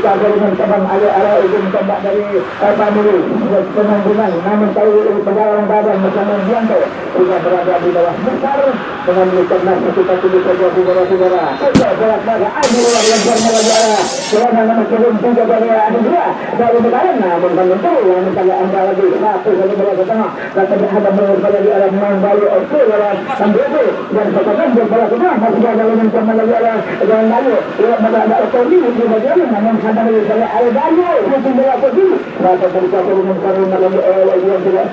dikaga dengan cabang ala ujung tembak dari Pamili penanggungan, namun kali ini penyerang badan bersama Bianto sudah berada di bawah besar dengan Mikernas kita tunggu saja saudara-saudara. Bolak balik ada luar yang bermula karena nama turun 3 dari ada 2 dari berjalan, namun menentu yang menjaga anda lagi satu dari bola ke tengah dan ada bola di arah Mangbalu oke dalam Sambudu dan sekarang bola ke tengah masih ada dengan sama lagi arah dan lalu ada otomi di bagian namun ada dari ada Dayo itu bola ke sini maka berkata dengan karena lagi lagi yang tidak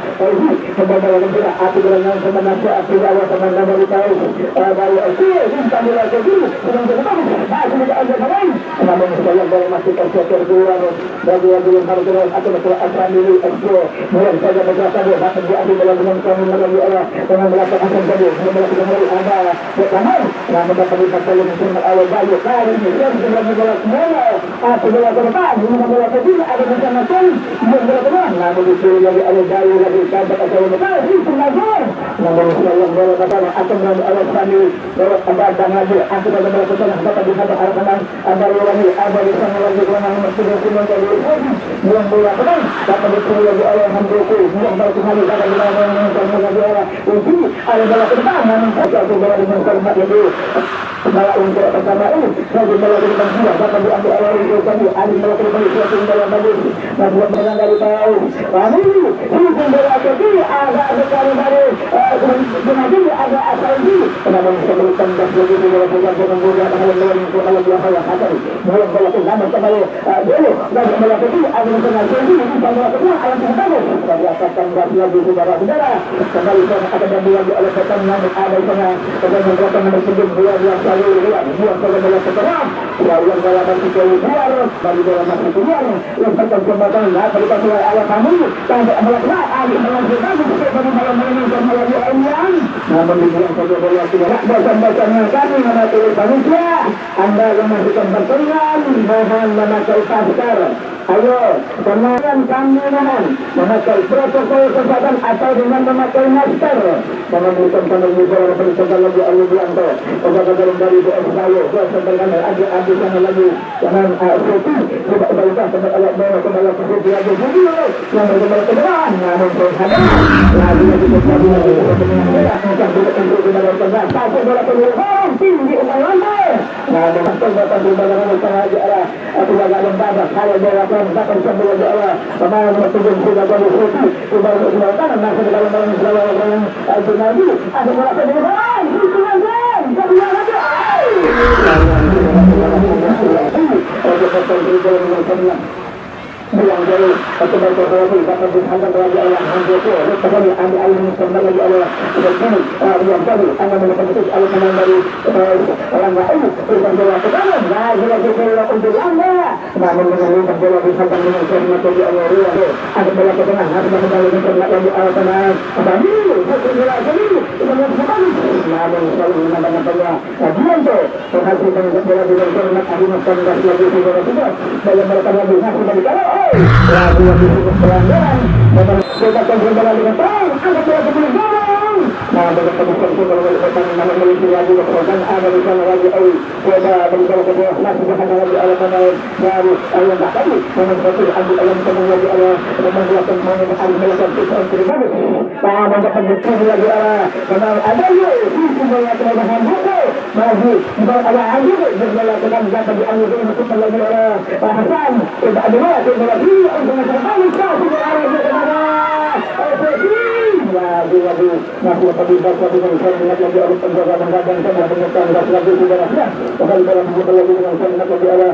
kembali lagi tidak aku dengan sebenarnya aku awal sama nama tahu baru oke minta bola ke sini dengan ketemu masih ada lain namun saya bola masih tercecer dua bagi yang harus atau akan dulu explore mulai saja beberapa dia akan diambil dalam dengan kami melalui Allah dengan melakukan akan jadi melakukan ada pertama yang mendapat pasal yang awal bayu kali ini yang sudah bola semua atau bola ke depan bola ke sini ada bersama tim yang bola ke depan namun itu lagi ada bayu lagi sampai ke depan itu nazar namun saya bola ke depan akan melalui Allah kami lewat ada ngaji aku pada bola ke depan dapat dihadap al-Quran ada lagi ada di sana lagi dengan masing-masing yang bola ke depan dapat diterima oleh Allah Alhamdulillah yang baru kembali pada wilayah yang terjadi Allah itu ada bola ke depan namun saja bola dengan hormat itu bola untuk pertama ini lagi bola ke depan sudah dapat diambil oleh itu kami ada bola ke depan suatu bola bagus dan buat mereka dari tahu kami itu bola ke kiri agak sekali dari kemudian ada asal ini namun sebelum dah lagi bola ke depan dengan bola dengan untuk kalau dia yang ada bola ke depan kembali dulu dan bola ke kiri ada dengan sini bola ke depan alam bagus dari akan lagi saudara-saudara kembali akan diambil lagi oleh petang namun ada sana dengan mereka menunjuk bola yang selalu luar buat bola ke tengah yang bola masih keluar dari bola masih keluar yang berkembang dari pasal ala kamu sampai bola keluar ali melanjutkan dari bola menang melalui Emian namun dibilang saja bola tidak bosan-bosannya kami memakai manusia anda yang masih bertengah mohon memakai masker ayo kemudian kami memakai protokol kesehatan atau dengan memakai masker menunjukkan kami bola bersebar lagi Ali Bianto kepada dari BSKY sebenarnya ada sana lagi dengan Sofi tidak baiklah tempat alat bola kembali ke Sofi lagi yang berkembang ke depan namun terhadap lagi lagi macam tidak untuk dalam tengah satu bola keluar tinggi umpan lantai namun tempat di dalam tengah arah aku agak lembaga kalau bola dapat sambil bola pemain bertujuan sudah dari Sofi sudah sudah kanan masuk ke dalam dalam lagi ada bola ke depan kedua lagi bilang jauh atau berkoordinasi dapat dihantar lagi oleh Hanjoko kembali ambil air kembali lagi oleh begini yang tadi anda melakukan itu air menang dari orang lain bukan bola ke dalam nah bola bola untuk anda namun mengalihkan bola dihantar dengan kerana tadi oleh Ria ada bola ke tengah ada kembali lagi oleh tengah kembali bola sendiri namun selalu menambahkan bola Bianto berhasil dengan bola dengan kerana Arimas Kandas lagi sudah dalam mereka lagi kembali kalau lagu yang disebut pelanggaran mempersiapkan kembali dengan terang angkat bola ke belakang nah berkembang kalau berkembang nama memiliki lagi keseluruhan ada di sana lagi coba berbicara ke bawah masih berhadap lagi oleh pemain baru yang tak tadi memang seperti ambil ayam kembali lagi oleh membuatkan pemain yang harus melakukan kesan terbaru nah mendapat bukti lagi memang ada yuk itu bola kebahan buku masih ada lagi bola kebahan dapat diambil untuk lagi oleh Hasan tidak ada lagi lagi untuk kembali ke lagi masih terlibat lagi dengan sangat lagi oleh penjaga menggadang sama penyekan lagi sudah kembali dalam buku lagi dengan sangat lagi oleh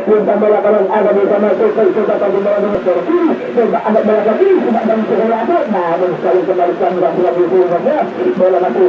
yang tambah kalau ada di sana sudah tadi bola dengan seperti sudah ada bola lagi sudah dalam sekolah namun sekali kembalikan lagi sudah bola masih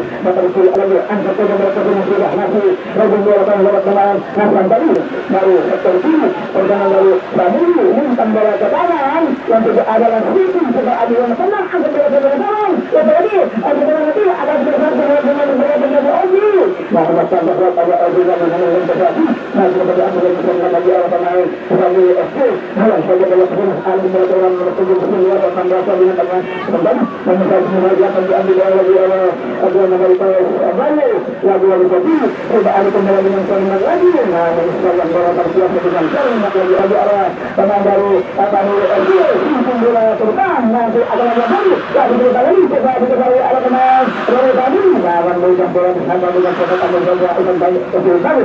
lagi angkat bola dengan sudah masih lagi bola lewat teman Hasan tadi baru seperti pertama baru Bani mintam bola ke kanan yang tidak ada lagi sudah ada yang tenang angkat bola ke kanan lagi ada bola lagi ada bola dengan Oji nah macam ada Oji yang terjadi nah sebenarnya lagi arah pemain sebagai FC dalam saja dalam penuh alih beraturan bertujuh semua dan merasa dengan tangan kembali menyesal semua dia akan diambil lagi oleh negara Bali lagu kopi coba ada kembali dengan Sarmat lagi namun sekarang bola terbiasa dengan Sarmat lagi arah pemain baru simpul bola terbang nanti ada lagi baru lagi bola lagi coba dikembali arah pemain Roy Bali lawan bola bersama dengan Sarmat akan saja akan banyak kesulitan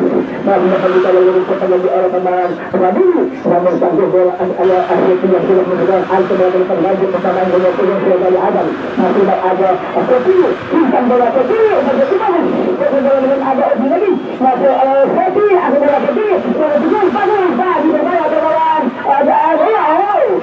namun kita lagi kembali arah pemain Bali namun sanggup bola ala akhir yang sudah menunjukkan alternatif terbaik bersama dengan Surya Bali Adam masih ada kopi bintang bola kopi bola dengan ada opsi lagi masih kopi aku bola kopi bola bagus bagus berbahaya terlawan ada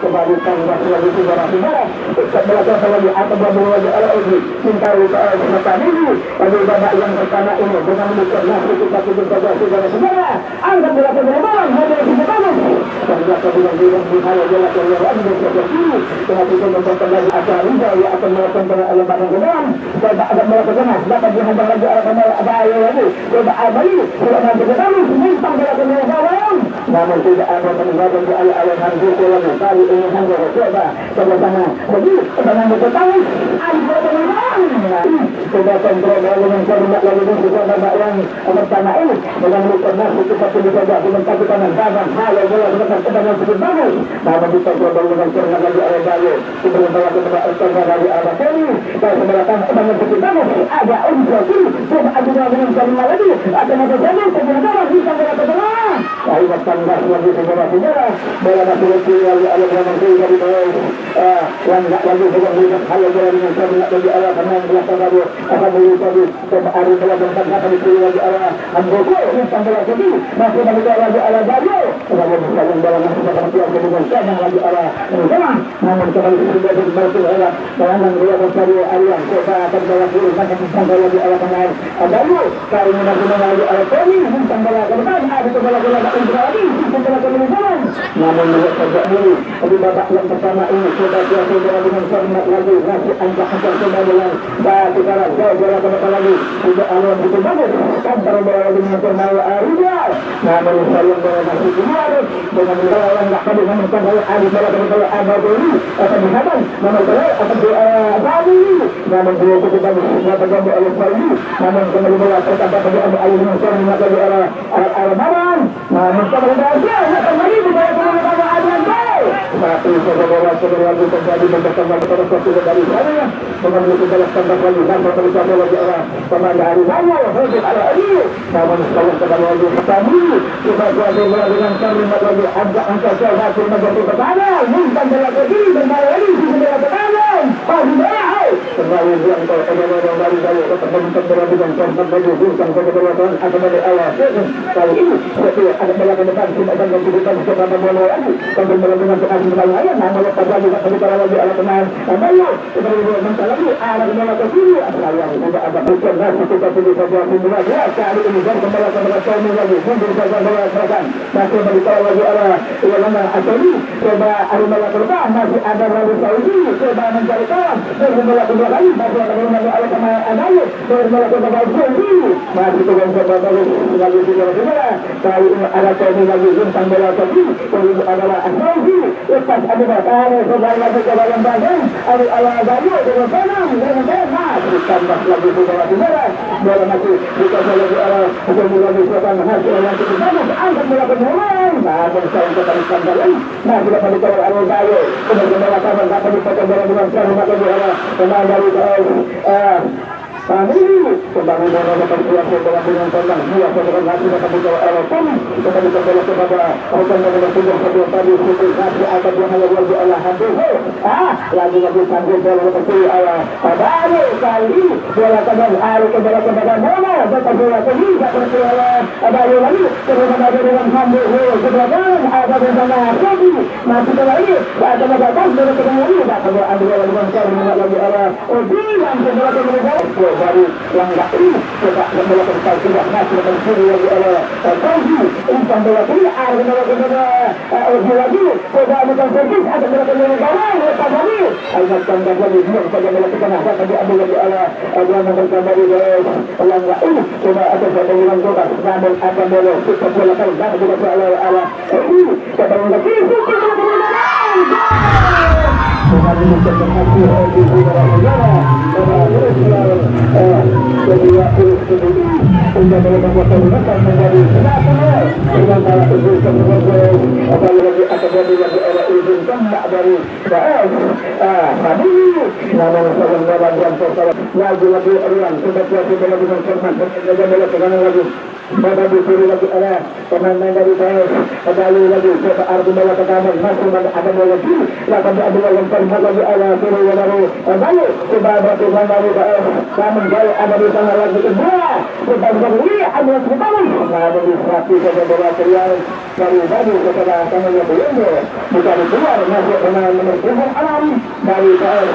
kembali tanggal lagi bola lagi atau bola lagi ala opsi minta semata ini bagi babak yang pertama ini dengan menukar nasi kita saudara angkat bola ke bola hanya kita bagus karena kemudian dihayal bola ke luar dengan itu memperkenalkan lagi acara yang akan melakukan lembaga kedua dan ada melakukan dapat dihantar lagi ada lagi coba abali sudah nanti ketemu bintang bola ke bawah namun tidak ada peninggalan di ala-ala hantu lagi kali ini hantu coba sama jadi dengan ketemu ada bola ke bawah coba kontrol bola yang terlihat lagi dan juga babak yang pertama ini dengan melakukan nasi kita saja dengan kaki kanan kanan hayal bola dengan sedikit bagus namun dikontrol bola dengan cermat lagi oleh Bali sebelum bola ke tengah dari arah kiri dan sebelahkan dengan sedikit bagus ada unsur kiri coba adu dengan cermat lagi akan ada jalan sebenarnya bisa bola ke tengah kali bertanggas lagi sejarah bola masih kiri lagi oleh Bali dari bawah yang tak lagi dengan lihat hayal bola dengan cermat lagi arah kanan belakang lagi akan melalui coba adu bola dengan tengah kiri lagi arah Andoko bintang bola kiri masih lagi arah Bali sebagai misalnya bola masih akan keluar dengan cabang lagi arah tengah namun kembali sudah dibantu oleh serangan bola dari Arian coba akan bola kiri bintang bola di arah tengah Bali kali ini lagi arah Tony bintang bola ke depan ada bola lagi bintang bola ke depan namun melihat saja dulu di babak yang pertama ini coba dia bola dengan Sarmat lagi masih angkat coba dengan sekarang bola ke depan lagi sudah alur itu bagus kantor bola dengan Sarmat Arian namun sayang bola masih keluar dengan bola yang tak pada menekan ada bola ke depan ada dulu akan dihaban namun bola akan Bali namun dia cukup bagus tergambar oleh Bali namun kembali bola tertambah pada air dengan Sarmat lagi arah Marang namun kembali bola kembali bola ke Adrian satu bola lagi kembali berkembang pada satu dari sana dengan bola tambah lagi sampai tercapai lagi arah pemain dari Bali arah Ali namun sekarang kembali lagi kembali coba bola dengan Sarmat lagi agak angkat hasil menjadi pertama bintang bola ke kiri kembali lagi bola ke kanan pagi bola kembali yang dari Bali bintang bola dengan Sarmat lagi bintang bola akan dari awal kali ini ada bola ke depan tidak akan menjadikan sebuah bola lagi kembali bola dengan sekali kembali ayam namun lepas lagi kembali lagi ala pemain Bali kembali bola lagi arah bola ke kiri sayang tidak ada bukan nasi kita pilih saja bola kali ini dan kembali Tony lagi mundur saja bola seragam masih balik lagi arah Ulama Atoni coba ada bola ke depan masih ada Rabi Saudi coba mencari kawan dan bola ke belakang masih ada bola ala pemain Adayu dan bola ke belakang Saudi masih dengan coba bagus lagi bola kali ini ada Tony lagi bintang bola tadi itu adalah Saudi lepas ada bola coba lagi coba yang bagus ada ala Adayu dengan kanan dengan kanan ditambah lagi bola masih dikasih lagi arah lagi silakan hasil yang cukup bagus angkat bola ke mulai namun sayang kembali kembali sudah pada kawal arah Bayu kemudian bola kanan dapat dipotong bola dengan Sarmat lagi arah pemain dari kami kembali bola berkuasa bola dengan tendang dia sebagai hasil dapat dikawal arah kami kembali bola kepada Okan dengan tinggal satu tadi suku kasih akan yang lagi Allah hadir lagi sanggup bola ke arah Bayu kali ini bola kembali arah ke bola kepada bola dapat bola ke kiri dapat bola Bayu lagi kemudian ada dengan Hamdi sebelah kanan ada bersama Saudi masih kembali ada datang bola ke lagi dapat bola ambil bola dengan Sarmat lagi arah Odi yang bola ke dari langkah ini coba melakukan tidak masih mencuri lagi oleh Fauzi umpan bola kiri ada lagi coba melakukan servis ada melakukan yang gawang lepas lagi Ahmad Kandang lagi dia saja melakukan apa tadi ambil lagi oleh Adriana Berkambari langkah ini coba ada satu orang coba namun akan boleh kita bola kali dan juga oleh ini coba lagi dengan mengucapkan hasil di negara negara kedua sudah melakukan perbuatan menjadi senator dengan para urusan berbagai apalagi akademi yang oleh izin tembak dari PS tadi namun seorang lawan yang tersalah lagi orang sudah berhasil melakukan format dan melakukan lagi Bapak disuruh lagi oleh pemain dari PS kembali lagi coba arti bola ke kanan masih ada bola kiri lakukan ada yang terbuat lagi oleh suruh baru kembali coba berpindah dari PS namun gaya ada di sana lagi kedua coba berdiri ada sekali namun diserati saja bola serial dari kepada tangannya Belendo bukan keluar masuk pemain nomor 7 Alam dari PS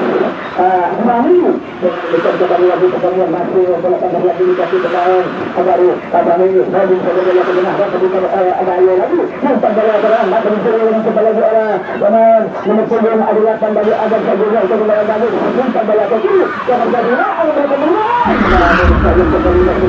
Mami bukan kembali lagi pertandingan masih bola kembali lagi dikasih pemain baru kembali lagi saja bola ke tengah dan kemudian ada ayo lagi umpan bola terang maka disuruh dengan kembali lagi pemain nomor 9 adalah kembali ada saja ke bola lagi umpan bola ke kiri yang terjadi ada berkembang kembali lagi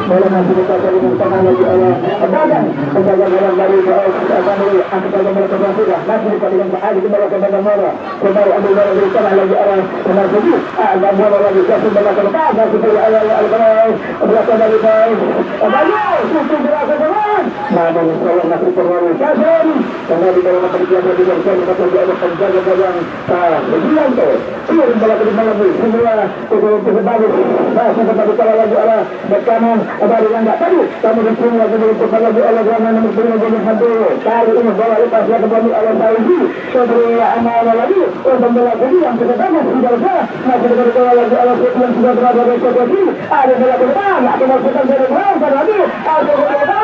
bola masih dikasih dengan tengah lagi oleh badan penjaga bola dari kembali angkat bola ke sudah masih dikasih ada kembali ke badan bola kembali ambil bola dari tengah lagi oleh nomor 7 ada bola lagi kasih bola ke depan masih belakang dari baik banyak susu berasa teman namun kalau masih perlu kasih kembali dalam perjalanan di dalam kita ada penjaga gawang berjalan tuh turun bola ke depan lagi semua itu bagus masih kembali kalau lagi arah berkanan dari yang tak tadi kami disini lagi untuk lagi oleh gawang nomor 9 jadi satu kali ini bola lepas ya kembali oleh Fauzi seberi amal lagi untuk bola kiri yang kita bagus sudah besar masih kembali kalau lagi oleh yang sudah berada di sebelah kiri ada bola ke depan atau masukkan dari belakang lagi ada bola ke depan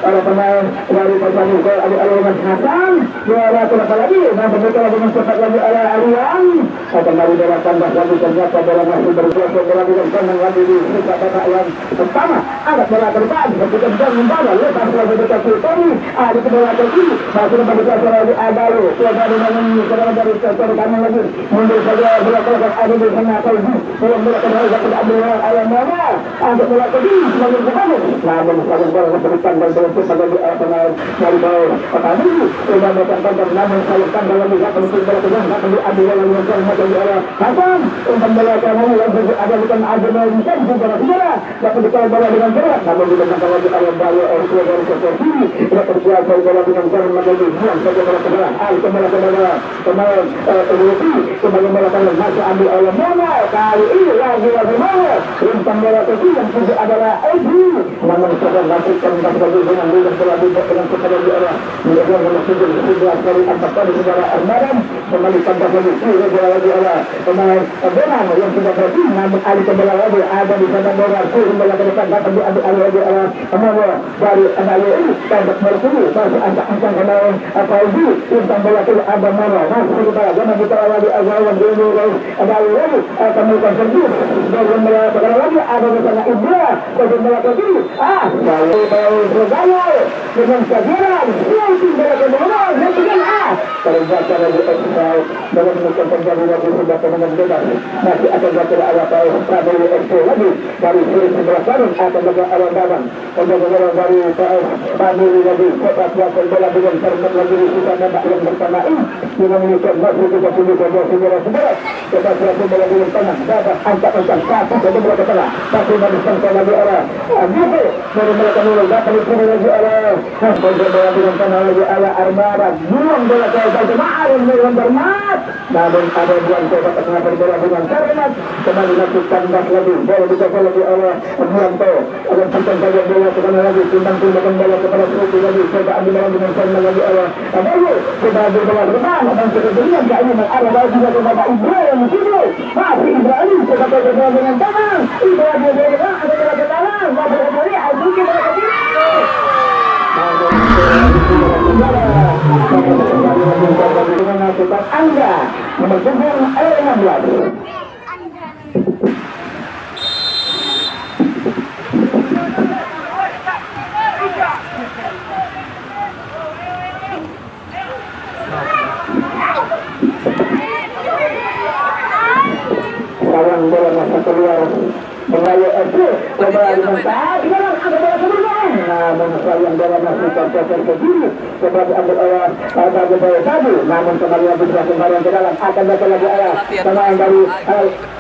oleh pemain dari pertandingan ke Aliman Hasan juara terus lagi dan betul dengan cepat lagi oleh Alian kembali dalam tambah lagi ternyata bola masih bergerak bola di kanan lagi di sisa babak yang pertama ada bola ke depan ketika dan membawa lepas lagi dekat Sultani ada bola ke kiri masih kembali ke lagi Adalu coba dengan serangan dari sektor kanan lagi mundur saja bola ke ada di tengah Fauzi bola ke bawah dapat ambil Ayam Mama ada bola ke kiri sebagai pemain namun bola berikan dan untuk bagi pemain dari bawah pertama coba mencatatkan namun sayangkan dalam lihat untuk bola tengah nak diambil oleh yang dari arah Hasan untuk bola kanan yang ada bukan ada bukan bola bola dapat dikawal bola dengan berat namun dilakukan lagi oleh Bayu Orso dari sektor kiri tidak terjadi bola dengan jalan menjadi buang saja bola ke dalam kembali ke bola pemain Rupi kembali bola kanan masih ambil oleh Mona kali ini lagi Mona umpan bola ke kiri yang juga adalah Edi namun sudah lakukan bagi dengan bola dengan kepada di arah menjaga sudah kali 4 kali saudara Armadan kembali tambah lagi bola lagi oleh pemain Benan yang sudah berarti namun Ali kembali lagi ada di sana bola bola ke depan dapat diambil lagi oleh pemain dari Anayo ini tambah berkulu masih angkat pemain Fauzi umpan bola ke ada Mara masih kita jangan kita lagi azawan dulu ada lagi kami akan servis dan bola lagi ada di sana Ibra bola ke kiri Bayu dengan kegiatan shooting bola ke bola dan dengan terbaca lagi Eksal dalam menukar terjadi lagi sudah teman bebas masih akan berkata ala Paul Prabowo Eksal lagi dari sisi sebelah kanan akan berkata ala Daman bola dari PS Prabowo lagi cepat berkata bola dengan termat lagi di sisa nembak yang bersamaan dengan menukar masih kita pilih bola saudara-saudara cepat berkata bola dengan tanah dapat angkat satu bola ke tengah masih menyesangkan lagi arah Gitu baru melakukan bola dapat dipilih lagi arah bola dengan tanah lagi ala Armada buang bola ke atau jemaah yang bermat. Namun ada Bianto dapat mengatur bola dengan Karmat. Kembali lakukan gas lagi. Bola dijaga lagi oleh Bianto. Akan simpan saja bola kemana lagi. Simpan bola kepada Suti lagi. Coba ambil bola dengan Karmat lagi oleh Abayu. Coba ambil bola ke depan. Dan kemudian dia ini mengarah lagi kepada Ibrahim Sidro. Masih Ibrahim. Coba bola dengan tangan. Ibrahim bola ada bola ke tangan. Bola kembali. Azuki bola ke kiri. Anda nomor punggung 16. Sekarang bola masuk keluar Melayu FC. Coba dimanfaat di dalam ada bola kemudian. Namun sayang bola masuk ke kiri. Coba diambil oleh bola tadi. Namun kembali bisa kembali ke dalam. Akan datang lagi arah pemain dari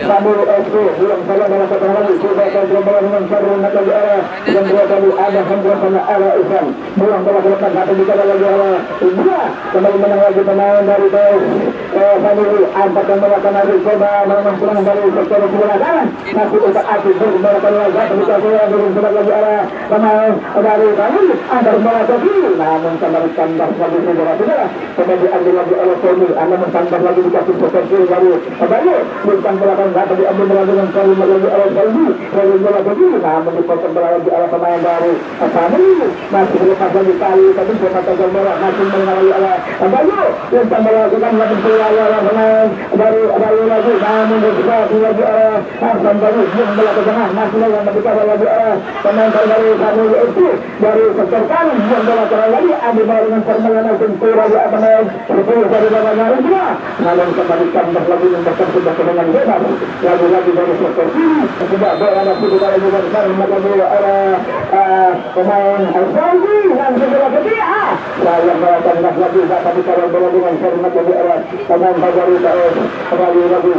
Samul FC. Belum salah bola datang lagi. Coba kontrol bola dengan Sarul lagi arah. Dan dua kali ada Hendra sama arah Isan. Buang bola ke depan. Atau bisa lagi arah Ibra. Kembali menang lagi pemain dari Samul. Angkatkan bola kembali. Coba menang pulang dari sektor bola kanan. Masih untuk Asyik berkembang lagi. Bisa bola berkembang lagi arah pemain dari Samul. Antar bola ke kiri. Namun kembali tambah lagi saudara-saudara. Kemudian diambil lagi oleh Tommy. Namun tambah lagi dikasih posisi baru. Bayu bukan bola kembali diambil bola dengan Samul lagi oleh Tommy. Lalu bola ke kiri. Namun dipotong bola lagi oleh pemain baru. Samul masih berlepas lagi kali. Tapi dipotong bola masih mengalami oleh Bayu. Dan tambah lagi kan lagi oleh pemain baru lagi. Namun dipotong lagi oleh Hasan Bayu. Yang bola ke tengah masih lagi lagi oleh pemain baru Samul itu dari sektor kanan. Yang bola ke lagi ambil bola dengan Sarmala langsung lagi pemain sepuluh dari bawahnya Indra. Namun kembali tambah lagi membakar sudah kemenangan bebas. Lagi dari sektor kiri. Sudah bola masih lagi dari Sarmala bola oleh pemain Al-Saudi. Langsung bola ke kiri. Sayang bola tambah lagi dapat dikawal bola dengan Sarmala lagi oleh pemain baru kembali lagi.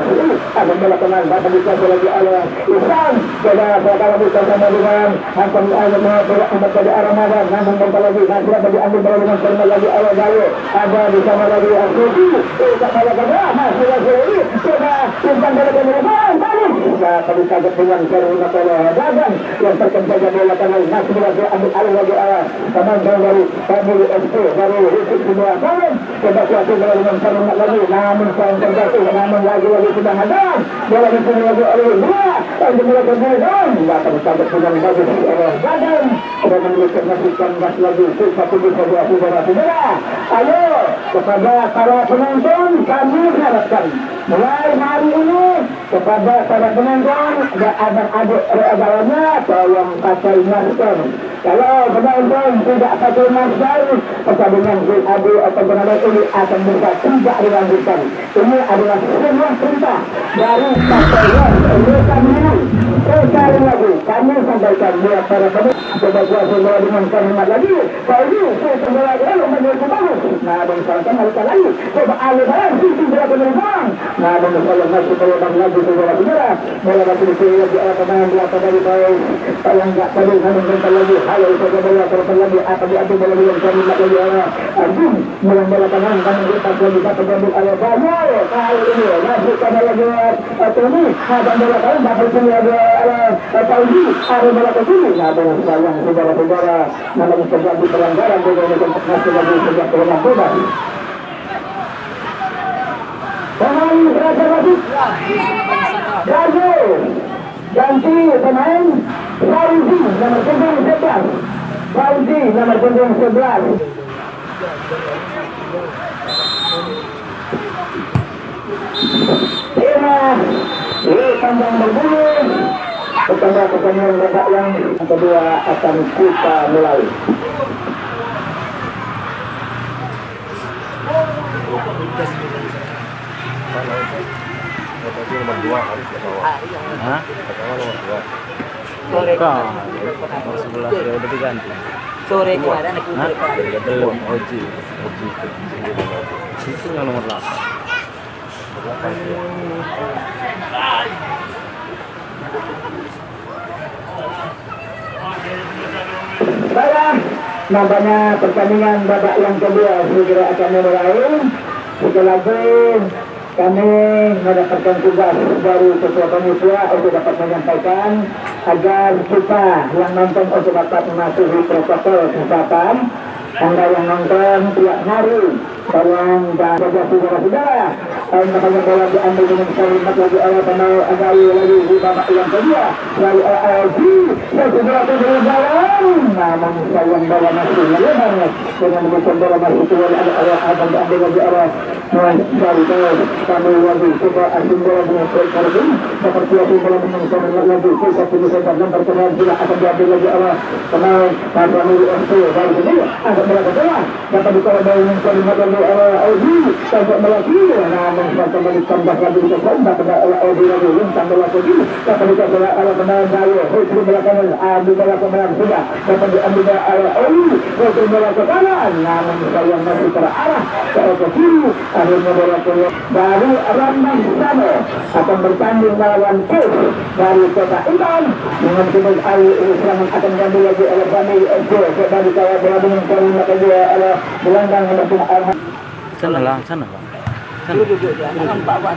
Ada bola kanan dapat dikawal lagi oleh Isan. Coba kalau bisa sama dengan Hasan bola untuk dari Ramadan. Namun kembali lagi masih lagi ambil bola dengan Sarmala lagi oleh Bayu. Ada bersama lagi Al-Saudi. Tidak bola ke bawah. Masih lagi ini. Coba simpan bola ke depan. Bagus. Tadi kaget dengan Sarmala oleh Dadan yang terkena bola kanan. Masih lagi ambil alih lagi oleh pemain baru Samul FC baru Rizky semua kanan. Coba kuasa bola dengan Sarmala lagi. Namun sayang terjatuh. Namun lagi sudah ada bola itu lagi oleh dua. Untuk bola ke depan. Dapat kaget dengan bagus oleh Dadan. Dan memiliki masukan gas lagi. Satu bisa saudara-saudara. Ayo kepada para penonton kami harapkan mulai hari ini kepada para penonton dan adik-adik regalanya tolong pakai masker. Kalau penonton tidak pakai masker, pertandingan GAD atau penonton ini akan bisa tidak dilanjutkan. Ini adalah sebuah perintah dari Kapolres kami. Sekali lagi kami sampaikan buat para penonton coba kuasa bola dengan Sarmala lagi. Kalau ini saya kembali lagi menjadi bagus. Nah, bangsakan harus lagi. Coba alih balas sisi bola penumpang. Nah, kalau masih peluang lagi saudara-saudara. Bola masih dipilih di arah pemain belakang dari Paul. Kalau enggak tadi namun bentar lagi. Ayo coba bola terus lagi akan diambil bola dengan Sarmala lagi oleh Arjun. Bola kanan kami lepas lagi dapat diambil oleh Bayu. Kali ini masih kembali lagi Tommy. Akan bola kanan dapat lagi oleh Pauli. Ada bola ke sini. Nah, dengan sayang saudara-saudara. Namun terjadi pelanggaran juga untuk masih lagi sejak kemenangan bebas. Pemain berada lagi. Gajo ganti pemain Fauzi nomor punggung 11. Fauzi nomor punggung 11. Ini kandang berbulu. Pertama pertandingan babak yang kedua akan kita mulai. Nomor 2 harus dibawa. Hah? Pertama nomor 2. Sore Nomor 11 ya udah diganti. sore kemarin aku Belum Oji. Itu yang nomor 8. Baiklah, nampaknya pertandingan babak yang kedua segera akan dimulai. Sekali lagi kami mendapatkan tugas dari Ketua Panitia untuk dapat menyampaikan agar kita yang nonton untuk dapat mematuhi protokol kesehatan. Anda yang nonton tiap hari tolong jaga saudara-saudara. Makanya bola diambil dengan kalimat lagi awal penau agai lagi di babak yang kedua. Lalu ALG segera berjalan. Namun sayang bola masih melebar dengan demikian bola masih keluar ada awal abang diambil lagi awal. Dari kami lagi coba asing bola dengan kali seperti asing bola menang lagi kita punya sedang pertemuan tidak akan diambil lagi awal penau kami FC dari sini agak melakukan dapat dikawal dengan kalimat lagi ALG sampai melaki namun sampai ditambah lagi ditambah pada ALG lagi tambah lagi dapat dikawal ala penau dari itu melakukan adu melakukan sudah dapat diambil ALG itu melakukan namun sayang masih terarah ke kiri akhirnya bola keluar dari Rambang Sano akan bertanding melawan Kis dari Kota Intan dengan tim Ali serangan akan diambil lagi oleh Bani FC dari kawal bola dengan kalimat kedua oleh Belanggang mendukung Arman Sana lang. Duduk dia. Nampak Pak.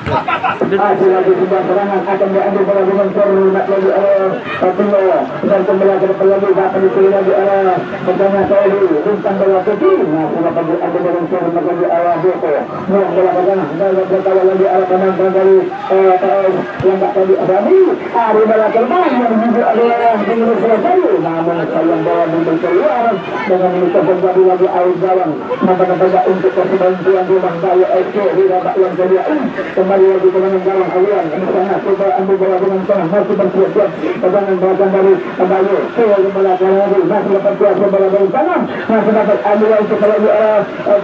Hasil lagi sebuah serangan akan diambil bola dengan kalimat lagi oleh Patino dan kembali ke depan lagi dapat dipilih lagi oleh Pertama Saudi bintang bola ke kiri masih dapat diambil dengan kalimat lagi oleh Beko mulai bola ke tengah dan berkawal lagi oleh penonton dari yang tak tadi Adami hari bola terbang yang juga adalah Inggris selesai namun sayang bola belum keluar dengan menutup kembali lagi air gawang nampak untuk kesebantuan rumah Daya FC di babak yang kedua kembali lagi dengan gawang aliran ini sangat coba ambil bola dengan tengah masih bersiap-siap pegangan belakang dari Bayu saya bola lagi masih dapat kuasa bola dari kanan masih dapat ambil untuk lagi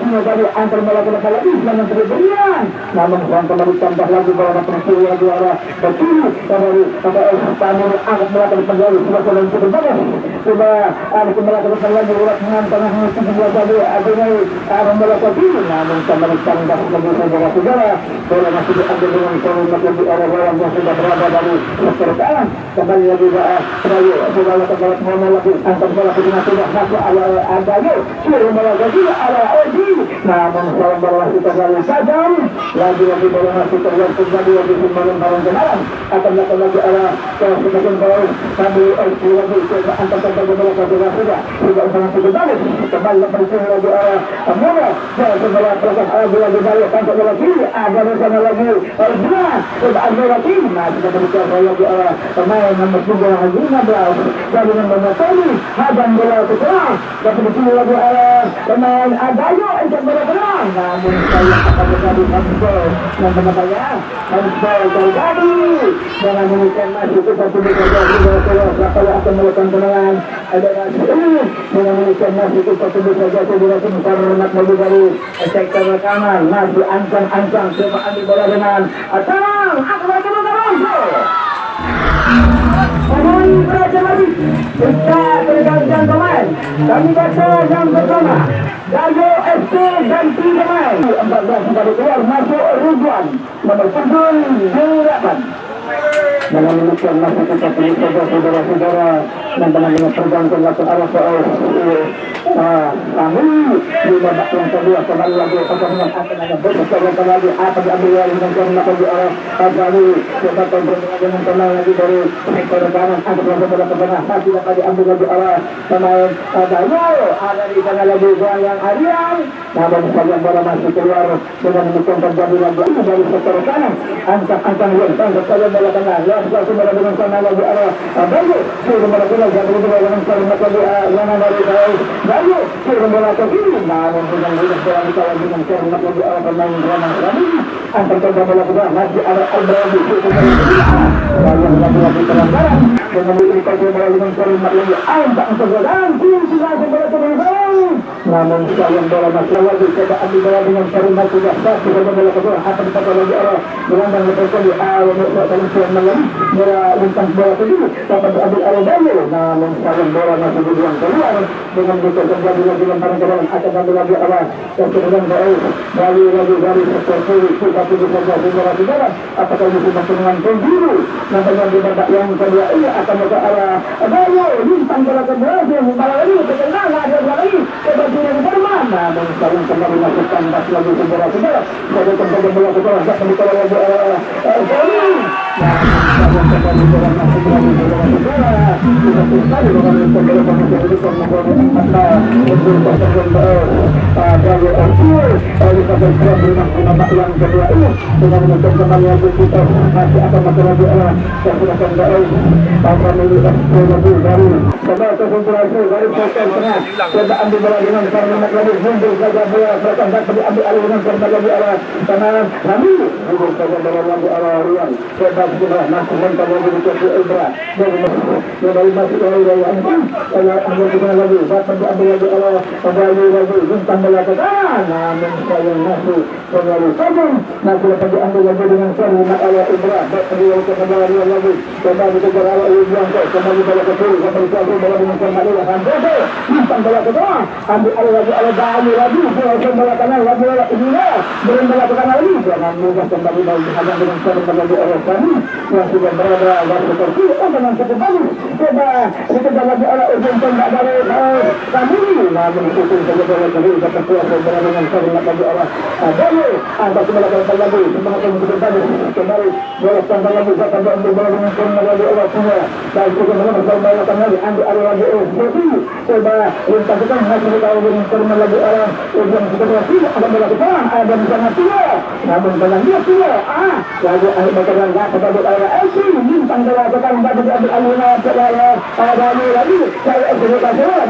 punya tadi antar bola ke depan lagi dengan berian namun kembali tambah lagi bola ke lagi arah ke kiri dari Pamir angkat bola ke depan lagi sudah bola itu berbalik coba ada kembali ke depan lagi urat dengan tengah musim bola tadi akhirnya arah bola ke kiri namun kembali tambah lagi saudara-saudara bola masih diambil dengan kalimat lagi orang-orang yang sudah berada dari sektor kanan kembali lagi Bayu bola kembali ngomong lagi antar bola ke tengah sudah masuk ada yuk suruh bola ke kiri ala Oji namun seorang bola masih terlalu tajam lagi bola masih terlalu kembali lagi semalam barang kenalan akan datang lagi arah ke sebagian bawah kami Oji lagi coba antar bola ke tengah sudah sangat kembali lepas itu lagi arah Mona bola belakang lagi Bayu tanpa bola kiri ada bersama lagi Orjuna coba ambil lagi masih dapat dikawal lagi oleh pemain nomor 15 dari nomor Tony hadang bola ke tengah dapat dipilih lagi oleh pemain Adayo untuk bola tengah namun saya akan menjadi handball yang berbahaya handball terjadi dengan demikian masih kita sudah kalau akan melakukan tendangan ada masih dengan demikian masih kita sudah kita hormat lagi dari sektor kanan masih ancang-ancang coba ambil bola dengan Atang aku lagi pemain beraja lagi kita bergantian pemain kami baca yang pertama Dayo FC ganti pemain 14 kali keluar masuk Ridwan nomor 7 dengan demikian masih kita pilih saudara-saudara dan teman-teman tergantung waktu arah soal kami di babak yang kedua kembali lagi pertandingan akan ada bersama lagi apa diambil lagi dengan kami di arah kami kita kontrol dengan tenang lagi dari sektor kanan ada bola ke tengah masih dapat diambil lagi arah pemain Dayo ada di sana lagi yang Arian namun saja bola masih keluar dengan demikian terjadi lagi dari sektor kanan ancang-ancang yang saja bola tengah langsung bola dengan sana lagi arah Bayu sudah bola keluar jadi bola dengan sana lagi yang dari Bayu sudah bola ke kiri namun dengan bola dikawal dengan sana lagi arah pemain Ramang Rami antar coba bola kedua masih ada Albrandi yang lagi pelanggaran dengan dikawal bola dengan sana lagi antar untuk bola dan sudah bola ke namun sayang bola masih lagi coba ambil bola dengan Karima sudah satu bola kedua akan dipakai lagi arah gelandang lepas kali untuk dalam siang malam bola lintas bola kedua dapat diambil arah Bayu, namun sayang bola masih dibuang keluar dengan betul terjadi lagi lemparan ke dalam akan ambil lagi arah dan kemudian Bayu lagi dari sektor kiri kita tunggu saja bola di dalam apakah ini sudah dengan biru nampaknya di babak yang kedua ini akan ke arah Bayu lintas bola kedua dia bola lagi terkenal ada bola lagi coba sudah berman namun sayang kembali masukkan pas lagi bola kedua saya kembali bola kedua tak kembali lagi Bayu namun kembali bola masuk lagi bola kedua kita sekali dengan kembali masuk itu membuat mata untuk pasang Bayu Arthur oleh pasang babak yang kedua ini dengan menutup kembali lagi kita masih akan masuk lagi dan sudah kembali tanpa melihat lagi dari coba konsentrasi dari sektor tengah coba ambil bola dengan Karima lagi mundur saja bola belakang dapat diambil alih dengan Karima lagi arah kanan kami mundur saja bola lagi arah Rian coba sudah masuk lempar lagi di kaki Ibra dari masuk lagi dari Anjing ambil bola lagi dapat diambil lagi arah kembali lagi bintang bola ke kanan namun sayang masuk kembali sabun masih dapat diambil lagi dengan Karima arah Ibra dapat diambil ke kembali lagi coba dikejar arah Ibra kembali bola ke kiri kembali ke bola dengan Karima lagi bintang bola ke bawah ambil alih lagi oleh Bayu lagi bola kanan lagi ini beri bola ke kanan lagi jangan mudah kembali Bayu dihadang dengan Karima lagi oleh kami yang sudah berada di seperti dengan cukup bagus coba dikejar lagi oleh ujung tembak dari kami namun itu saja bola kiri dapat keluar bola dengan Karima lagi oleh Bayu angkat bola ke lagi semangat cukup bagus kembali bola tembak lagi dapat diambil bola dengan Karima lagi oleh semua dan juga bola kembali ambil alih lagi coba lintaskan masih tahu dengan Karima lagi orang ujung situasi ada bola ke depan ada di sana tiga namun dengan dia tiga lagi akhir bakaran enggak kepada arah LC bintang bola ke depan dapat diambil alihnya ada lagi saya eksekusi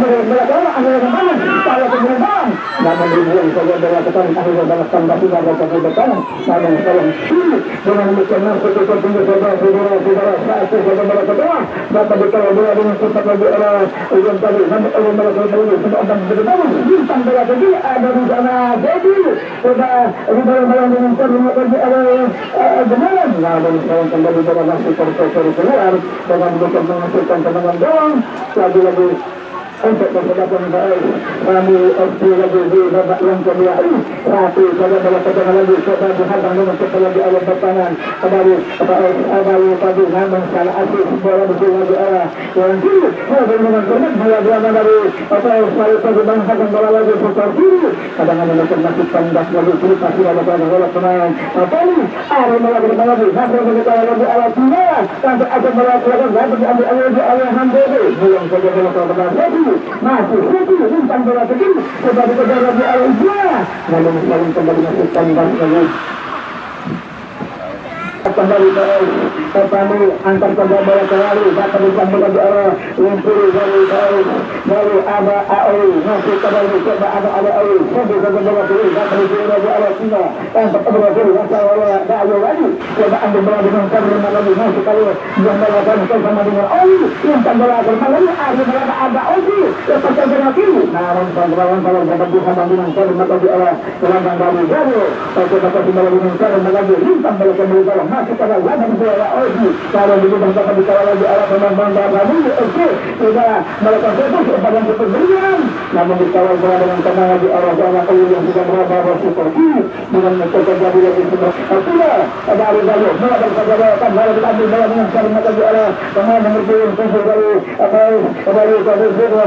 bola ke arah ada yang mana kalau kemudian namun dibuang saja bola ke depan akhirnya bola tambah tidak ada ke depan namun kalau dengan demikian sekitar tinggi saudara satu bola ke depan dapat dikawal bola dengan cepat lagi arah ujung tadi namun oleh bola ke depan sudah akan berdepan bintang bola tadi ada di sana jadi sudah bola dengan Karima lagi arah benaran namun saya kembali bola masih terkori keluar dengan bukan menghasilkan tendangan doang lagi untuk kesempatan baik kami FD lagi di babak yang kedua ini satu saja bola kedengar lagi coba dihadang dengan cepat lagi oleh bertahan kembali tadi namun salah asis bola betul lagi arah yang kiri dengan konek bola dari Ismail tadi menghadang bola lagi sekitar kiri kadang-kadang masih tandas lagi kiri pasti ada bola pemain tadi ada bola kedengar lagi masih kita lagi arah kiri sampai ada bola kedengar lagi diambil oleh Handede belum saja bola kedengar lagi masih sedih bintang bola kecil coba dikejar lagi oleh dia namun selalu kembali masuk tandas lagi kembali kembali antar kembali bola kembali dapat diambil lagi arah lumpur dari ada AOI masih kembali coba ada AOI sambil kembali bola kiri dapat diambil lagi arah Cina antar bola kiri masalah Bayu lagi coba ambil bola dengan Karima lagi masih kali yang bola kan sama dengan Oli yang bola kembali ada Oli lepas bola kiri namun kawan kalau dapat dihadang dengan Karima lagi arah gelandang Bayu coba kembali dengan Karima lagi lintang bola kembali masih kalau ada bola Oji kalau begitu dapat dikawal lagi arah pemain Bayu oke sudah melakukan fokus bagian keperbedaan namun dikawal bola dengan tenang lagi arah bola Oji yang sudah berada seperti dengan terjadi lagi sudah ada Ari Bayu bola berkata-kata bola diambil bola dengan Karima lagi arah pemain nomor 2 Sensor Bayu Bayu bola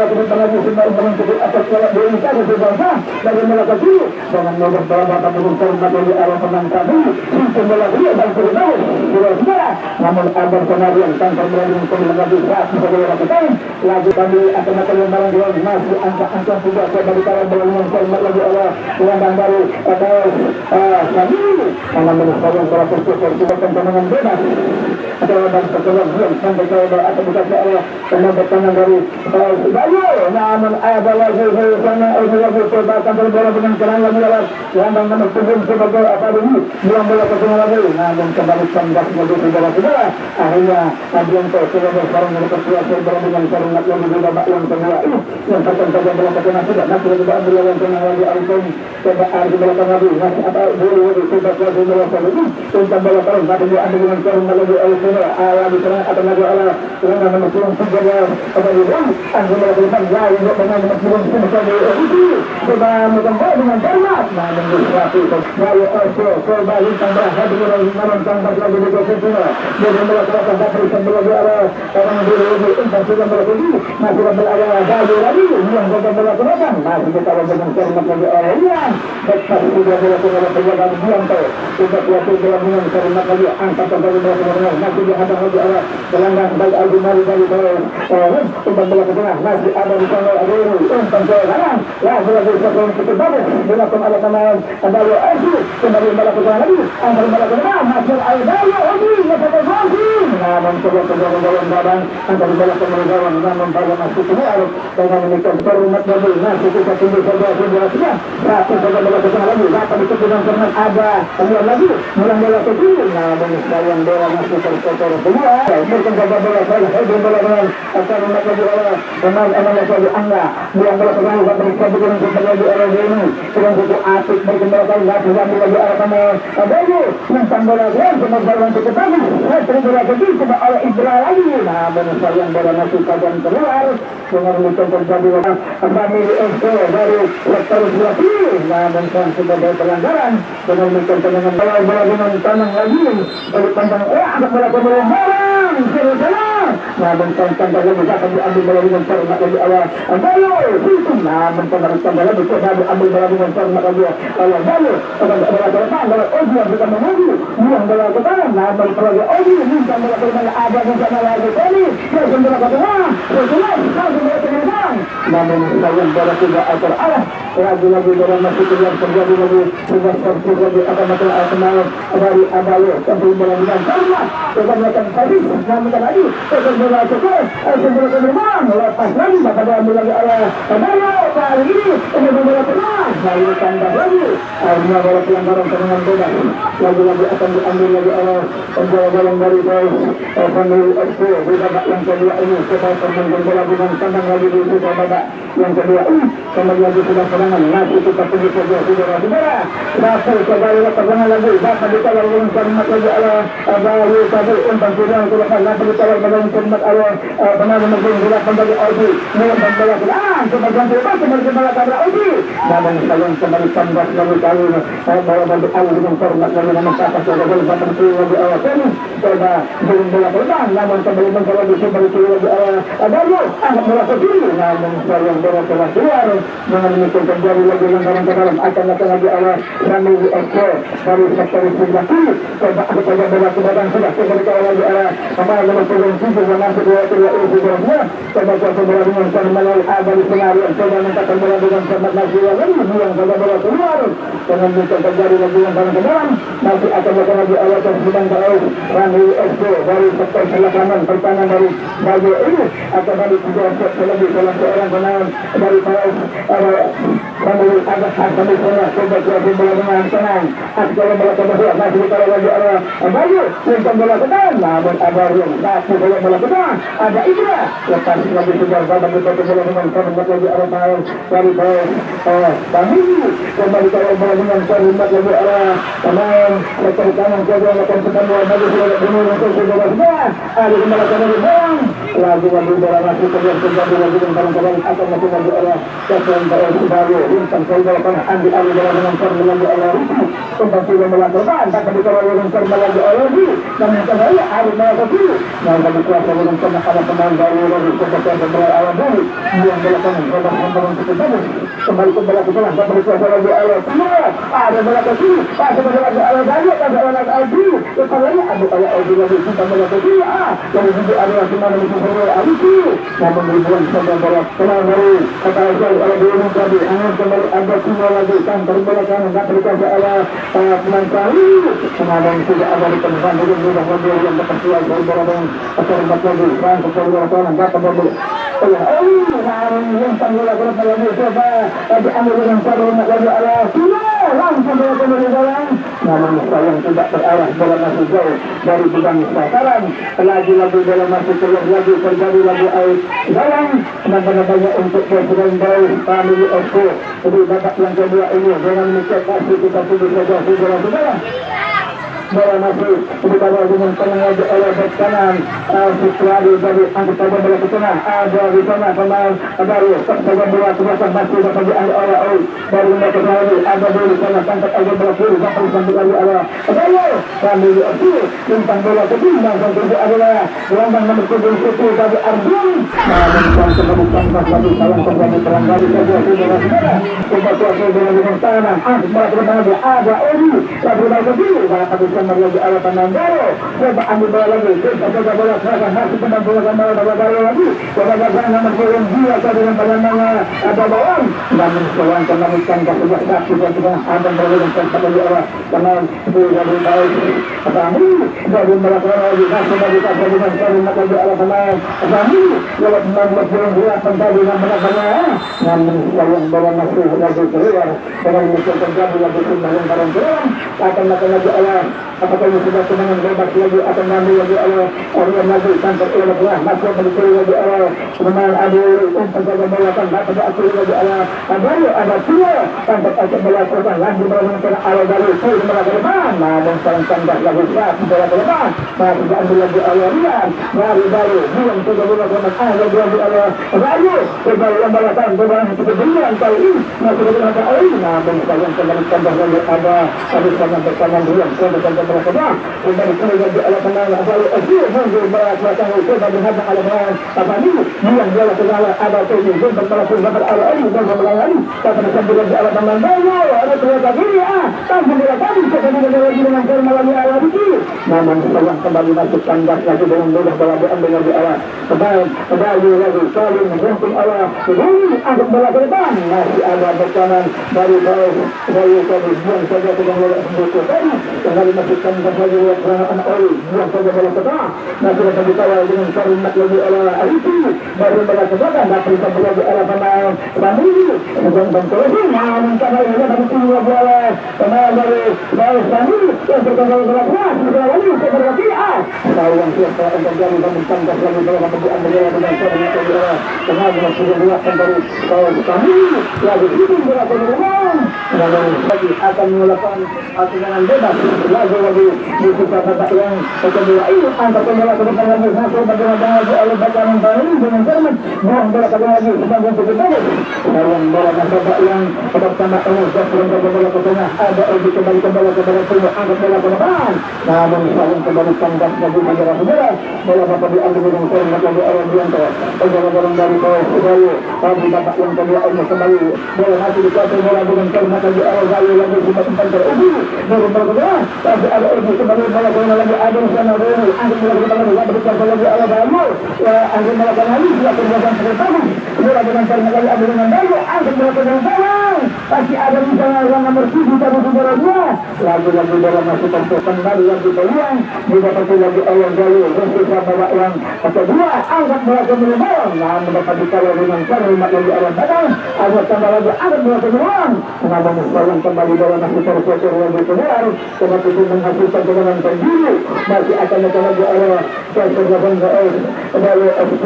ke depan lagi sudah menentukan atas bola ini ada sebangsa dari melakukan dulu dengan nomor bola dapat dengan Karima lagi arah pemain Bayu bola dan terus sudah namun ada penarian tanpa berani lagi sebagai lakukan lagi kami akan lembaran dua masih angka sudah kembali kalau berlangsung format lagi oleh gelandang baru atau kami karena menurut para persiapan tendangan bebas atau dan pertolongan sampai ke atau bukan oleh pemain bertahan dari Bayu namun ada lagi sana lagi coba tampil bola dengan jalan lagi gelandang nomor 7 sebagai apa ini buang bola ke tengah lagi namun kembali canggah sebagai saudara-saudara. Akhirnya Adianto sudah sekarang berketua saudara dengan sarungat yang di babak yang kedua ini yang akan saja melakukan sudah masih tidak ambil yang tenang lagi Alton coba di belakang lagi masih apa dulu coba kelas melakukan ini untuk belakang tapi dia ambil dengan sarungat lagi Alton ala di sana akan lagi ala dengan menuju saudara apa di bawah ambil melakukan lain dengan menuju saudara itu coba mengembang dengan sarungat namun disrati lalu Alton coba lintang berhad dengan menentang lagi di kedua dia melakukan dari sebelum ala orang dulu untuk sudah melakukan masih berada baju lagi yang sudah melakukan masih kita dengan cermat lagi orang yang betul sudah melakukan penjagaan Adianto sudah kuasa dengan cermat lagi angkat kembali melakukan masih dihadang lagi ala pelanggan baik Al-Jumari dari bawah sudah melakukan masih ada di sana ada ini untuk jalan lagi sesuatu cukup bagus melakukan ala teman ada Aziz kembali melakukan lagi angkat melakukan masih ada lagi melakukan lagi namun coba dalam badan angkat melakukan namun pada masih keluar dengan demikian terhormat lagi masih kita tunggu saja satu saja melakukan lagi dapat dikepunan cermat ada kemudian lagi mulai melakukan namun sayang bola masih terkotor semua mungkin saja bola saya bola dengan terhormat lagi oleh teman-teman yang selalu angga yang melakukan dapat dikepunan cermat lagi oleh ini sedang cukup asik berkembang lagi lagi arah teman baru tentang bola yang semoga cukup bagus terus bola lagi coba oleh Ibra lagi namun sayang bola masih kadang keluar dengan muncul terjadi family FC dari sektor Sulawesi namun sebagai pelanggaran dengan muncul tendangan bola dengan tangan lagi dari pandang akan melakukan barang salah namun tanda lagi akan diambil bola dengan cermat lagi awal baru itu namun tanda lagi coba diambil bola dengan cermat lagi awal baru akan bola depan bola Oji yang bisa menunggu yang bola ke kanan namun bola Oji minta bola ke mana ada di sana lagi ini yang bola ke tengah namun sayang bola tidak terarah lagi bola masih terjadi lagi sudah terjadi akan masalah dari Abayo sampai bola dengan cermat akan melakukan habis namun lagi bola cukup bola terbang lepas lagi maka dia ambil lagi arah Abayo kali ini bola tengah lalu tambah lagi akhirnya bola pelanggaran tendangan bebas lagi akan diambil lagi arah bola dari Family FC di babak yang kedua ini kita permainkan bola dengan tendang lagi di babak yang kedua kembali lagi sudah serangan masih kita tunggu saja saudara-saudara masih kembali serangan lagi dapat ditawar dengan cermat lagi ala baru tadi umpan sudah dapat ditawar dengan cermat ala benar-benar bola kembali Oji mulai bola sebagian bebas kembali bola pada Oji namun sayang kembali tambah lagi kali bola bagi ala dengan cermat lagi namun kata sudah bola dapat lagi awal ini coba belum bola terbang namun kembali mencoba di sebelah kiri lagi baru angkat bola ke kiri namun sayang bola telah keluar dengan demikian terjadi lagi langgaran ke dalam akan lagi awal Family FC dari sektor sebelah kiri coba ada saja bola ke badan sudah kembali ke awal lagi kembali dengan turun tujuh yang masuk dua semua coba kuasa bola dengan cermat lagi dari pengaruh coba mengatakan bola dengan cermat lagi yang saja bola keluar dengan demikian terjadi lagi langgaran ke dalam masih akan lagi awal sedang terus Family FC dari sektor sebelah kanan pertahanan dari baju ini akan dari tiga lebih salah seorang pemain dari Family agak sampai sana coba kuasa bola dengan tenang akan bola kedua masih ditaruh lagi arah baju untuk bola ke depan namun ada yang masih bola ke depan ada Ibra lepas lagi sudah bagi bola dengan cermat lagi arah main dari Family kembali taruh bola dengan cermat lagi arah pemain sektor kanan coba akan sedang bola bagi sudah benar untuk bola semua ada kembali lagi bang lagi bola masih terjadi lagi dengan kembali akan masih lagi arah sektor baru bintang bola kanan ambil bola dengan cermat lagi arah kembali sudah melakukan dapat ditaruh dengan cermat lagi arah namun kembali ada bola ke kiri yang bagi kuasa dengan cermat ada pemain baru lagi seperti bola awal dulu yang bola kanan coba membangun cukup bagus kembali ke bola ke tengah dapat kuasa lagi arah semua ada bola ke kiri ada bola lagi arah banyak ada bola lagi Aldi kembali ada Aldi lagi kita bola ke kiri yang juga adalah dimana musuh bola Aldi namun ribuan saja bola tenang dari kata Azal oleh Dewan tadi angin kembali ada semua lagi kan bola kanan dapat kuasa arah pemain kali kemudian sudah ada di tengah dengan mudah mobil yang berkesuai dari bola dengan terhormat lagi dan bola kanan dapat bola yang bola lagi coba diambil dengan terhormat lagi ala Tino langsung bola kembali dalam. Namun sayang tidak terarah, bola masih jauh dari bidang sasaran. Lagi-lagi bola masih keluar lagi, terjadi lagi air dalam. Namanya untuk Presiden Bay Family FC. Jadi babak yang kedua ini dengan mencetak kita sudah saja saudara-saudara. Bola masih dibawa dengan penengah oleh bek kanan Supradi dari angkat bola ke tengah. Ada di sana pemain baru tersaja bola terasa masih dapat diambil oleh dari mereka lagi. Ada di sana tangkap aja bola kiri sampai sampai lagi ada Bayo kami itu tentang bola ke timbang dan itu adalah gelandang nomor 7 dari Arjun. Dan kemudian lagi salam terjadi perang kali saja saudara-saudara. Coba dengan tangan bola ke tengah ada Odi lalu bola ke kiri bola lagi ala Panandaro. Coba ambil bola lagi. Coba bola seragam masih kembali bola lagi. Coba bola nomor 2 dengan Panandaro ada bawang dan mencoba menaikkan ke sebelah kaki dan sudah ada bola yang sempat di awal dengan dari baik. Kami dari melakukan lagi masih bagi kita dengan kalimat lagi ala Panandaro. Kami lewat 16 bola kembali dengan melakukan namun yang bola masih lagi keluar dengan muncul terjadi lagi yang barang akan lagi ala apakah ini sudah semangat bebas lagi akan mengambil lagi orang lagi tanpa oleh bola masuk begitu lagi pemain ada untuk menjaga bola kan dapat akhir lagi baru ada dua tanpa akhir bola korban lagi bola yang awal dari itu bola ke depan namun sangat lagi siap bola ke depan masih diambil lagi Rian baru buang ke bola korban lagi baru kembali yang balasan bola yang cukup duluan kali ini masih ada namun sayang kembali tambah lagi ada sangat berkanan Rian berkata kembali lagi ala penang asal asal mundur belakang itu bagi hadang ala penang apa ini yang bola ke ada tujuh gol berlaku dapat ala ini dan melangani kata sambil lagi ala penang bayo ada ternyata kiri tambah bola tadi kemudian lagi dengan melalui ala itu namun sayang kembali masuk kandas lagi dengan mudah bola diambil lagi ala kembali lagi saling merangkum ala ini angkat bola ke depan masih ada berkanan dari bawah bayo buang saja dengan bola itu tadi kembali masukkan kembali serangan oli buang saja bola ke tengah masih dapat dikawal dengan kalimat lagi oleh Arifin baru bola ke belakang dapat dikawal lagi oleh pemain Bandung dan Bangkoli namun karena ini dapat dikawal bola pemain dari Bandung yang berkembang bola keras bola lagi seperti tahu yang siapa yang terjadi dan menangkap lagi bola dapat diambil dengan kalimat bola tengah dengan sudah dilakukan dari Bandung lagi itu bola ke depan namun lagi akan melakukan tendangan bebas lagi musuh kata yang kedua ini angkat bola ke depan lagi masuk bagaimana oleh bacaan baru dengan cermat buang bola ke lagi sebagai sebagai dalam bola nasabah yang pertama ini jatuh bola ke tengah ada Edi kembali ke bola angkat bola ke depan namun saling kembali tangkap lagi saudara-saudara bola dapat diambil dengan cermat lagi oleh Bianto bola dari bawah Bayu tapi dapat yang kedua ini kembali bola masih dikasih bola dengan cermat lagi oleh Bayu lagi sudah tempat teruji dari bola kedua tapi ada Edi kembali bola lagi ada sana Rene angkat bola ke depan lagi berbicara lagi oleh Bayu angkat bola ke lagi sudah terjadi pertama bola dengan cermat lagi ada dengan Bayu angkat bola ke depan pasti ada di sana yang nomor 7 dari saudara-saudara lagi bola masih kembali lagi peluang didapat lagi oleh Bayu bersisa babak yang kedua angkat bola ke depan namun dapat dikawal dengan cermat lagi oleh Bayu ada tambah lagi angkat bola ke depan namun sekarang kembali bola masih tercecer lagi keluar seperti itu menghasilkan dengan sendiri masih akan lagi oleh Persebaya dari FC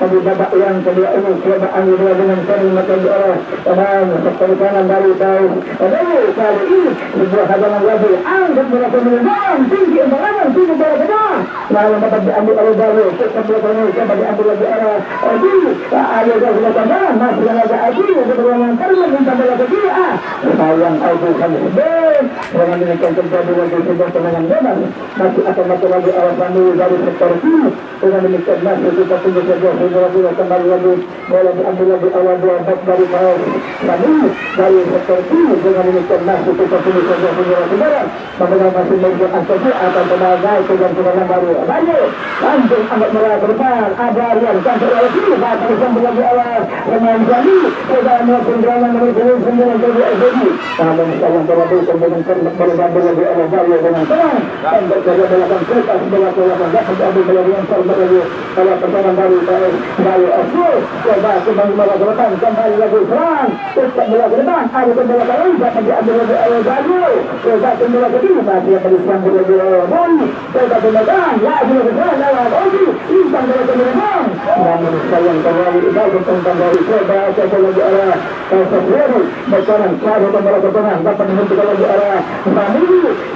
tapi babak yang kedua ini coba ambil dengan cermat lagi oleh pemain seperti kanan dari tahu kali ini sebuah hadangan lagi angkat bola ke depan tinggi embangan tinggi bola ke depan lalu dapat diambil oleh Bayu coba diambil lagi oleh Edi ada sudah tambahan masih ada Edi dengan cermat minta bola ke kiri sayang Edi kan dengan demikian terjadi lagi sebuah tendangan bebas masih akan lagi oleh Bandung dari sektor kiri dengan demikian masih kita tunggu saja hingga kembali lagi bola diambil lagi oleh dua back dari Bandung dari sektor kiri dengan demikian masih kita tunggu saja saudara-saudara bagaimana masih melakukan asasi akan tenaga itu dan tendangan baru Bayu langsung angkat bola ke depan ada Rian sampai oleh kiri batal sampai lagi oleh pemain Bali sudah melakukan serangan nomor 9 dari Edi namun sayang bola itu dengan cermat bola lagi oleh Bayu dengan tenang dan berjaga melakukan kreatif bola ke belakang dapat diambil bola yang cermat lagi oleh pertahanan Bayu coba kembali bola ke depan kembali lagi serang tetap bola ke depan depan ada kendala kali dapat diambil oleh Bayu. Coba kendala kedua masih akan disambut oleh Boni. Coba kendala lagi lewat Oji. Intang dari kendala. Namun sayang kembali bagus tentang dari coba lagi arah Safari. Bekanan sahabat kendala ke tengah dapat menentukan lagi arah Bani.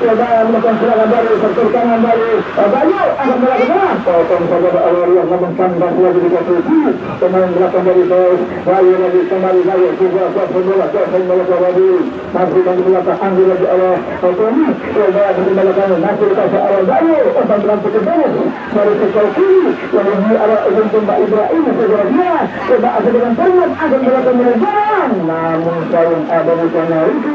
Coba melakukan serangan dari sektor kanan dari Bayu akan melakukan. Potong saja awal yang namun kandas lagi di posisi pemain belakang dari Bayu lagi kembali Bayu juga bola lagi masih di belakang ambil lagi awal Tony coba di belakang masih kasih awal Bayu umpan berlangsung ke bawah dari sektor kiri yang ini awal untuk Mbak Ibrahim segera dia coba ada dengan tangan akan belakang menerjang namun sayang ada di sana itu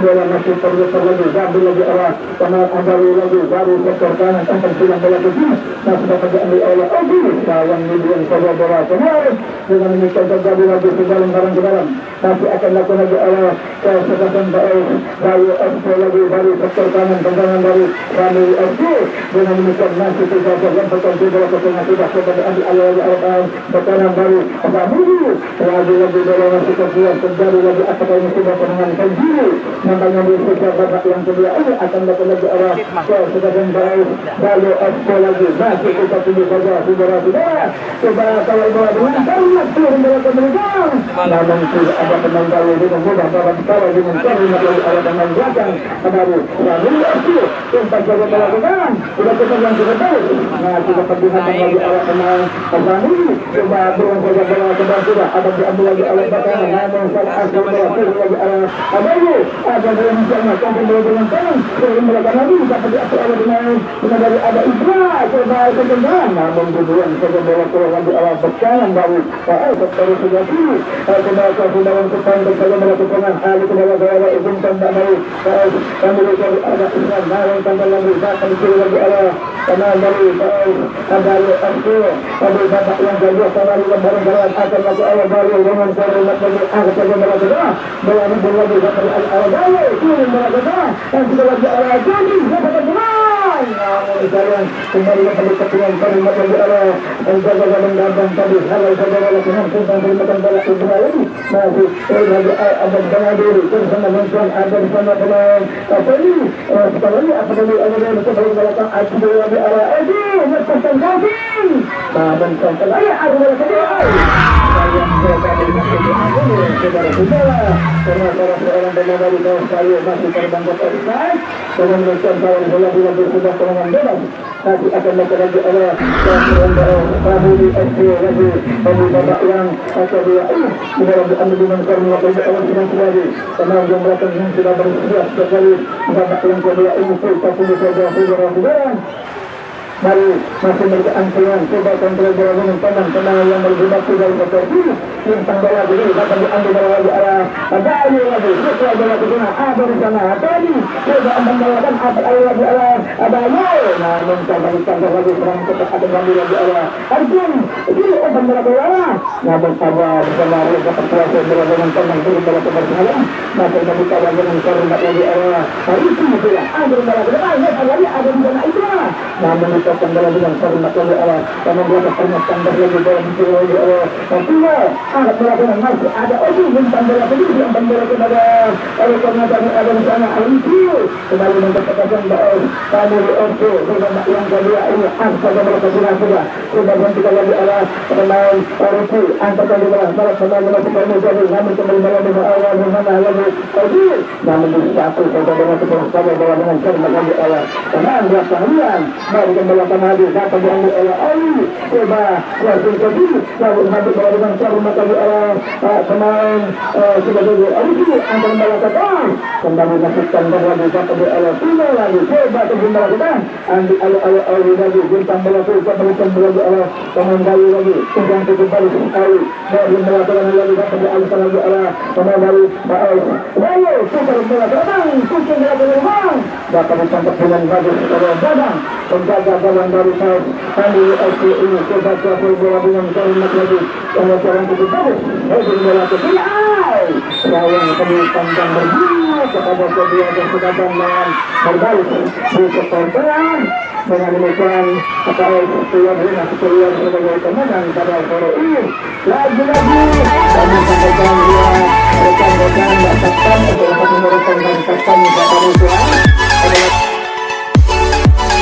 bola masih terus lagi ambil lagi awal pemain ambil lagi baru sektor kanan umpan silang bola ke sini masih dapat diambil oleh Oji sayang median saja bola kemarin dengan ini terjadi lagi ke dalam barang ke dalam masih akan lakukan lagi oleh kesempatan Bayu FC lagi dari sektor kanan tendangan dari Rami FC dengan demikian masih terjadi yang berkontrol bola ke tengah sudah sebagai ambil alih berkanan dari Rami lagi bola masih keluar terjadi lagi apakah ini sudah penangan penjuru nampaknya di sisa babak yang kedua ini akan lakukan lagi oleh kesempatan Bayu FC lagi masih kita tunggu saja saudara-saudara coba kalau bola dengan sangat turun bola ke belakang namun tidak ada pemain Bayu dengan mudah dapat dikawal dengan mencari melalui arah pemain belakang kembali Rami FC tempat saja melakukan sudah tetap yang cukup baik nah sudah pergunakan lagi arah pemain Rami coba turun saja bola ke bawah sudah ada diambil lagi oleh belakang namun salah asal bola turun lagi arah Bayu ada bola misalnya sampai bola dengan tangan turun belakang lagi dapat diatur oleh pemain dari ada Ibra coba tendangan namun kemudian saja bola turun lagi arah belakang Bayu terus sudah kiri kembali ke dalam depan saja melakukan hal kembali ke ujung tanda baru kembali ke arah Islam namun tanda lagi akan kiri lagi arah karena dari Bayu FC pada babak yang kedua kembali ke barang-barang akan lagi arah Bayu dengan cara lagi akan saja melakukan bola lagi dari arah Bayu kiri melakukan dan sudah lagi arah Joni dapat pemain namun sayang kembali ke keputusan kalimat lagi arah menjaga dan tadi halal saja melakukan tentang kalimat bola Ibrahim masih lagi ada dengan diri bersama mention ada bersama pemain apa ini sekali apa dulu ada yang kembali melakukan aksi lagi arah Edi lepaskan Gavin namun kembali ada lagi sayang saudara-saudara karena seorang pemain dari Kayu masih terbangkit offside dengan mention kawan bola sudah penangan bebas masih akan melakukan lagi oleh Rahuli FC lagi dari babak yang kedua ini sudah diambil dengan karena awal dengan lagi karena yang melakukan yang sudah bersiap sekali babak yang kedua ini kita punya saudara-saudara mari masih berkeangkuhan coba kontrol bola dengan tenang yang berjibaku dari sektor kiri tentang bola ini dapat diambil bola lagi arah Bayu lagi setelah bola ke tengah ada di sana tadi coba membawakan lagi arah Bayu namun kembali tanggal lagi serang cepat ada ngambil lagi arah Arjun ini umpan bola ke bawah namun ada bersama mereka perkuasa bola dengan tenang turun bola ke bersalah masih kembali kawan dengan korban lagi arah Arisi bola ambil bola ke depan lagi ada di sana itu namun kembali dengan hormat lagi Allah karena mereka pernah standar lagi dalam diri lagi Allah tapi anak melakukan masih ada Oji bintang bola kedua yang bola kepada oleh karena ada di sana Alisi kembali mendapatkan baus kami di Oji dengan yang kedua ini saja bola kedua sudah gantikan lagi Allah pemain Alisi antarkan bola pemain bola jadi namun kembali bola dengan awal mana lagi Oji namun di satu saja bola bola dengan hormat lagi Allah karena dia seharian baru kembali lagi dapat diambil oleh Ali coba langsung ke sini lalu habis bola dengan hormat lagi oleh pemain sebagai Ali akan melakukan kembali masukkan bola lagi dapat oleh Tino lagi coba kembali melakukan ambil oleh Ali lagi bintang bola itu kembalikan lagi oleh pemain Bayu lagi yang kembali Ali baru melakukan lagi dapat dialihkan lagi oleh pemain Bayu Bayu super bola terbang super bola terbang dapat ditangkap dengan bagus oleh Dadang penjaga gawang dari kami FC ini coba bola dengan hormat lagi oleh jalan cukup bagus bola ke sini gawang kami pandang berbunyi kepada kedua kesempatan dengan berbaris di kepercayaan. Dengan demikian kepada superior sebagai pemenang pada sore ini. Lagi-lagi kami sampaikan dia rekan-rekan